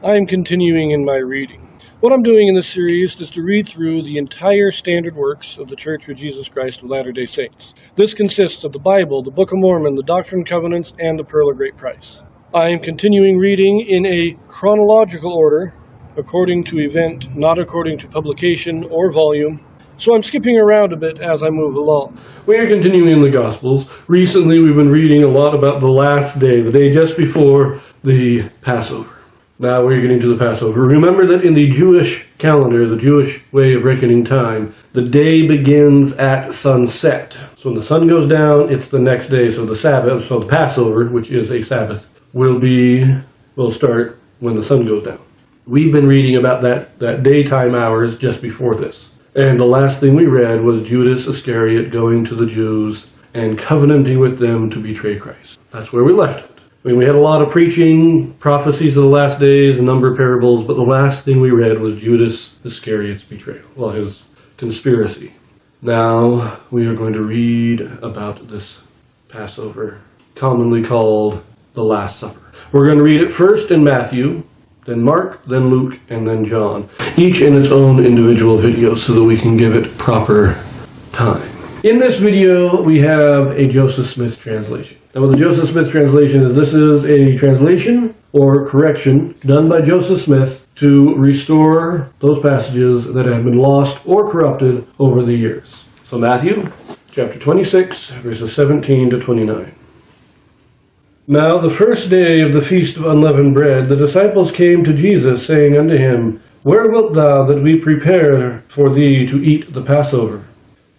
I am continuing in my reading. What I'm doing in this series is to read through the entire standard works of the Church of Jesus Christ of Latter-day Saints. This consists of the Bible, the Book of Mormon, the Doctrine and Covenants, and the Pearl of Great Price. I am continuing reading in a chronological order, according to event, not according to publication or volume. So I'm skipping around a bit as I move along. We are continuing in the Gospels. Recently we've been reading a lot about the last day, the day just before the Passover. Now we're getting to the Passover. Remember that in the Jewish calendar, the Jewish way of reckoning time, the day begins at sunset. So when the sun goes down, it's the next day. So the Sabbath, so the Passover, which is a Sabbath, will start when the sun goes down. We've been reading about that daytime hours just before this. And the last thing we read was Judas Iscariot going to the Jews and covenanting with them to betray Christ. That's where we left it. I mean, we had a lot of preaching, prophecies of the last days, a number of parables, but the last thing we read was Judas Iscariot's betrayal, well, his conspiracy. Now we are going to read about this Passover, commonly called the Last Supper. We're going to read it first in Matthew, then Mark, then Luke, and then John, each in its own individual video so that we can give it proper time. In this video, we have a Joseph Smith translation. Now, what the Joseph Smith translation is, this is a translation or correction done by Joseph Smith to restore those passages that have been lost or corrupted over the years. So Matthew, chapter 26, verses 17 to 29. Now the first day of the feast of unleavened bread, the disciples came to Jesus, saying unto him, Where wilt thou that we prepare for thee to eat the Passover?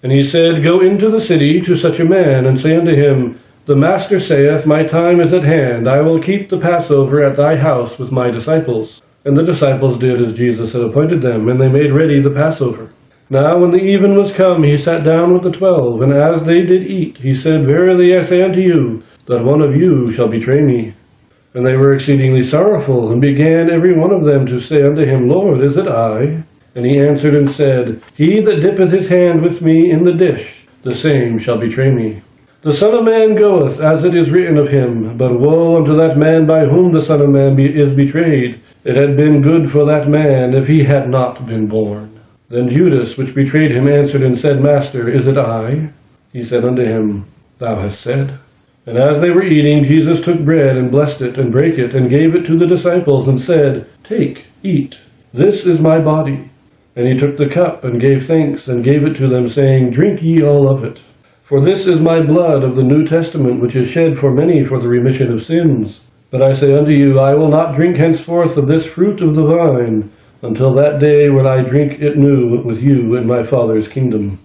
And he said, Go into the city to such a man, and say unto him, The Master saith, My time is at hand. I will keep the Passover at thy house with my disciples. And the disciples did as Jesus had appointed them, and they made ready the Passover. Now when the even was come, he sat down with the 12, and as they did eat, he said, Verily I say unto you, that one of you shall betray me. And they were exceedingly sorrowful, and began every one of them to say unto him, Lord, is it I? And he answered and said, He that dippeth his hand with me in the dish, the same shall betray me. The Son of Man goeth, as it is written of him, but woe unto that man by whom the Son of Man is betrayed. It had been good for that man if he had not been born. Then Judas, which betrayed him, answered and said, Master, is it I? He said unto him, Thou hast said. And as they were eating, Jesus took bread, and blessed it, and brake it, and gave it to the disciples, and said, Take, eat, this is my body. And he took the cup, and gave thanks, and gave it to them, saying, Drink ye all of it. For this is my blood of the New Testament, which is shed for many for the remission of sins. But I say unto you, I will not drink henceforth of this fruit of the vine, until that day when I drink it new with you in my Father's kingdom.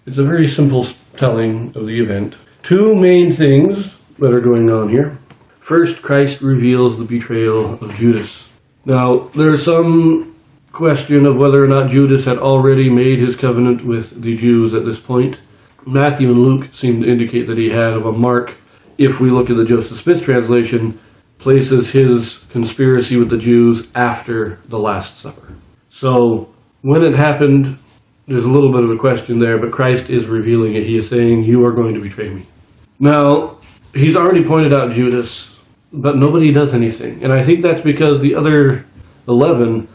It's a very simple telling of the event. Two main things that are going on here. First, Christ reveals the betrayal of Judas. Now, there's some question of whether or not Judas had already made his covenant with the Jews at this point. Matthew and Luke seem to indicate that he had, of a Mark, if we look at the Joseph Smith translation, places his conspiracy with the Jews after the Last Supper. So, when it happened, there's a little bit of a question there, but Christ is revealing it. He is saying, You are going to betray me. Now, he's already pointed out Judas, but nobody does anything. And I think that's because the other 11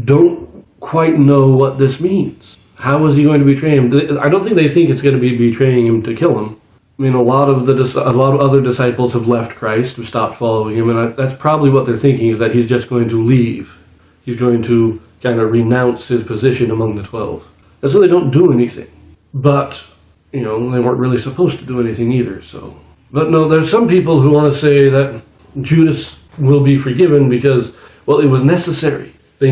don't quite know what this means. How is he going to betray him? I don't think they think it's going to be betraying him to kill him. I mean, a lot of other disciples have left Christ, have stopped following him, and that's probably what they're thinking, is that he's just going to leave. He's going to kind of renounce his position among the 12. And so they don't do anything. But, they weren't really supposed to do anything either, so. But no, there's some people who want to say that Judas will be forgiven because, well, it was necessary. He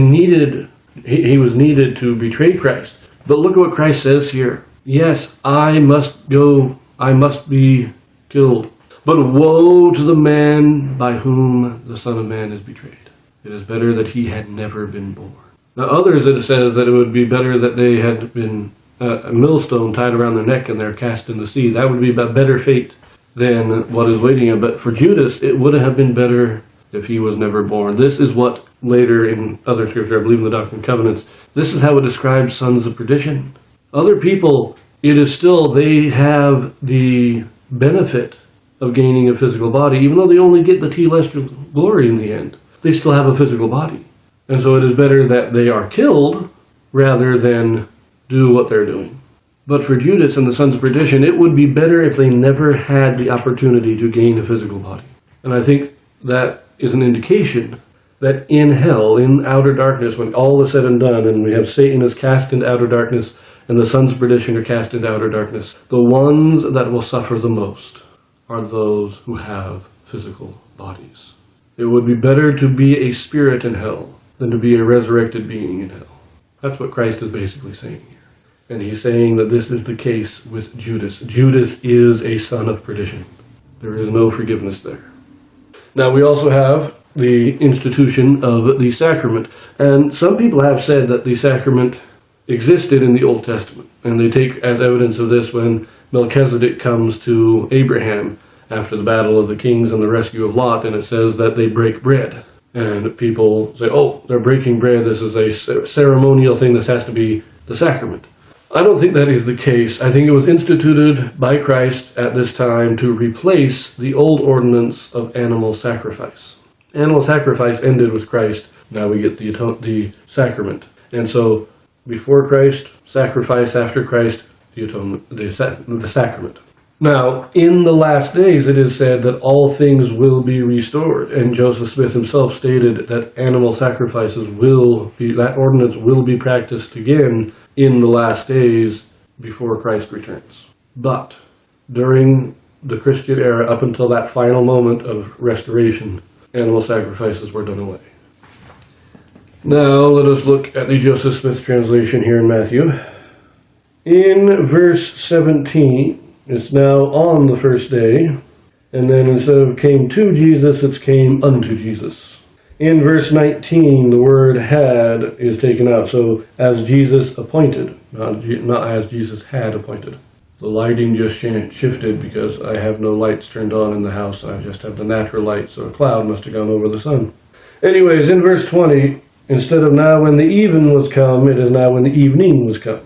was needed to betray Christ. But look at what Christ says here. Yes, I must go, I must be killed. But woe to the man by whom the Son of Man is betrayed. It is better that he had never been born. Now others, it says that it would be better that they had been a millstone tied around their neck and they're cast in the sea. That would be a better fate than what is waiting him. But for Judas, it would have been better if he was never born. This is what later in other scripture, I believe in the Doctrine and Covenants, this is how it describes sons of perdition. Other people, it is still, they have the benefit of gaining a physical body, even though they only get the telestial glory in the end. they still have a physical body. And so it is better that they are killed rather than do what they're doing. But for Judas and the sons of perdition, it would be better if they never had the opportunity to gain a physical body. And I think that is an indication that in hell, in outer darkness, when all is said and done, and we have Satan is cast into outer darkness, and the sons of perdition are cast into outer darkness, the ones that will suffer the most are those who have physical bodies. It would be better to be a spirit in hell than to be a resurrected being in hell. That's what Christ is basically saying here. And he's saying that this is the case with Judas. Judas is a son of perdition. There is no forgiveness there. Now we also have the institution of the sacrament. And some people have said that the sacrament existed in the Old Testament. And they take as evidence of this when Melchizedek comes to Abraham after the battle of the kings and the rescue of Lot, and it says that they break bread. And people say, oh, they're breaking bread, this is a ceremonial thing, this has to be the sacrament. I don't think that is the case. I think it was instituted by Christ at this time to replace the old ordinance of animal sacrifice. Animal sacrifice ended with Christ. Now we get the sacrament. And so before Christ, sacrifice; after Christ, the atonement, the sacrament. Now, in the last days, it is said that all things will be restored. And Joseph Smith himself stated that animal sacrifices that ordinance will be practiced again in the last days before Christ returns. But during the Christian era, up until that final moment of restoration, animal sacrifices were done away. Now, let us look at the Joseph Smith translation here in Matthew. In verse 17, it's now on the first day, and then instead of came to Jesus, it's came unto Jesus. In verse 19, the word had is taken out, so as Jesus appointed, not as Jesus had appointed. The lighting just shifted because I have no lights turned on in the house. I just have the natural light, so a cloud must have gone over the sun. Anyways, in verse 20, instead of now when the even was come, it is now when the evening was come.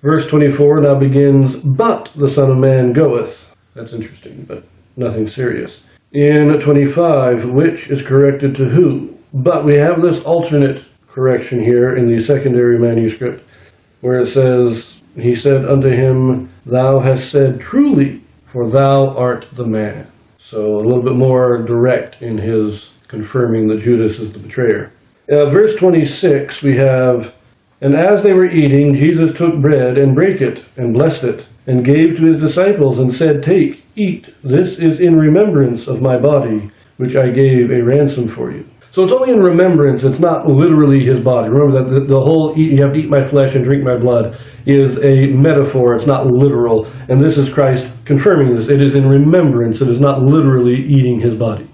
Verse 24 now begins, but the Son of Man goeth. That's interesting, but nothing serious. In 25, which is corrected to who? But we have this alternate correction here in the secondary manuscript, where it says, he said unto him, thou hast said truly, for thou art the man. So a little bit more direct in his confirming that Judas is the betrayer. Verse 26, we have, and as they were eating, Jesus took bread and brake it, and blessed it, and gave to his disciples, and said, take, eat, this is in remembrance of my body, which I gave a ransom for you. So it's only in remembrance, it's not literally his body. Remember that the whole you have to eat my flesh and drink my blood is a metaphor, it's not literal. And this is Christ confirming this. It is in remembrance, it is not literally eating his body.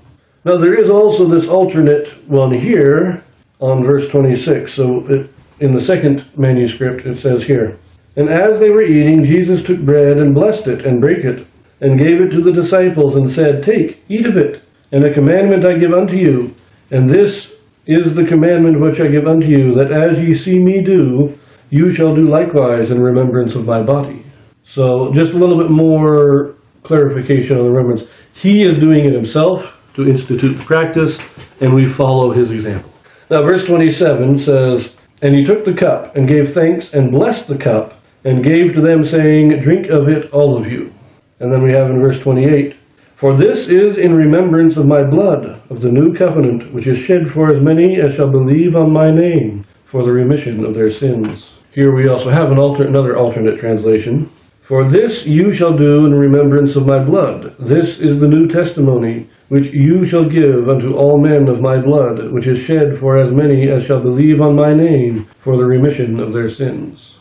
Now there is also this alternate one here on verse 26. So in the second manuscript it says here, and as they were eating, Jesus took bread and blessed it and brake it, and gave it to the disciples, and said, take, eat of it, and a commandment I give unto you. And this is the commandment which I give unto you, that as ye see me do, you shall do likewise in remembrance of my body. So just a little bit more clarification on the remembrance. He is doing it himself to institute the practice, and we follow his example. Now verse 27 says, and he took the cup, and gave thanks, and blessed the cup, and gave to them, saying, drink of it, all of you. And then we have in verse 28, for this is in remembrance of my blood, of the new covenant, which is shed for as many as shall believe on my name, for the remission of their sins. Here we also have another alternate translation. For this you shall do in remembrance of my blood. This is the new testimony, which you shall give unto all men of my blood, which is shed for as many as shall believe on my name, for the remission of their sins.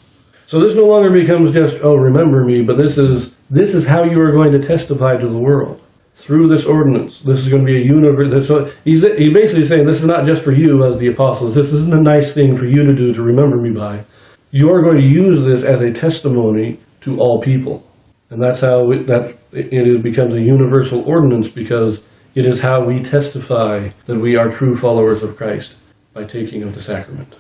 So this no longer becomes just, oh, remember me, but this is how you are going to testify to the world. Through this ordinance, this is going to be a universe. So he's basically saying this is not just for you as the apostles. This isn't a nice thing for you to do to remember me by. You are going to use this as a testimony to all people. And that's how it becomes a universal ordinance, because it is how we testify that we are true followers of Christ, by taking of the sacrament.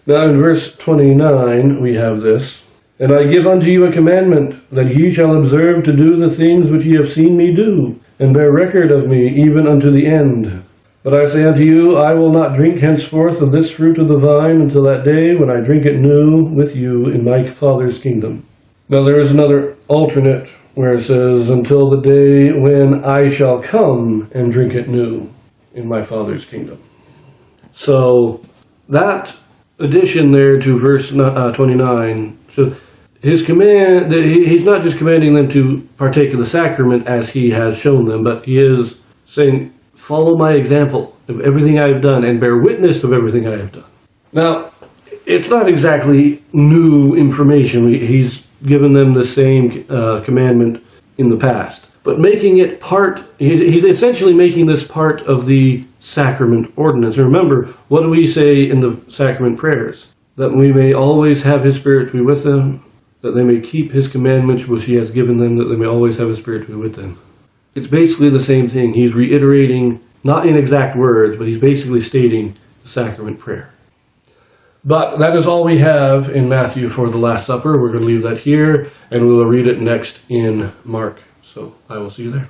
Now in verse 29 we have this, and I give unto you a commandment, that ye shall observe to do the things which ye have seen me do, and bear record of me even unto the end. But I say unto you, I will not drink henceforth of this fruit of the vine until that day when I drink it new with you in my Father's kingdom. Now there is another alternate where it says, until the day when I shall come and drink it new in my Father's kingdom. So that addition there to verse 29, so his command, he's not just commanding them to partake of the sacrament as he has shown them, but he is saying, follow my example of everything I have done and bear witness of everything I have done. Now, it's not exactly new information. He's given them the same commandment in the past. But making it part, he's essentially making this part of the sacrament ordinance. And remember, what do we say in the sacrament prayers? That we may always have his Spirit to be with them, that they may keep his commandments which he has given them, that they may always have his Spirit to be with them. It's basically the same thing. He's reiterating, not in exact words, but he's basically stating the sacrament prayer. But that is all we have in Matthew for the Last Supper. We're going to leave that here, and we will read it next in Mark. So I will see you there.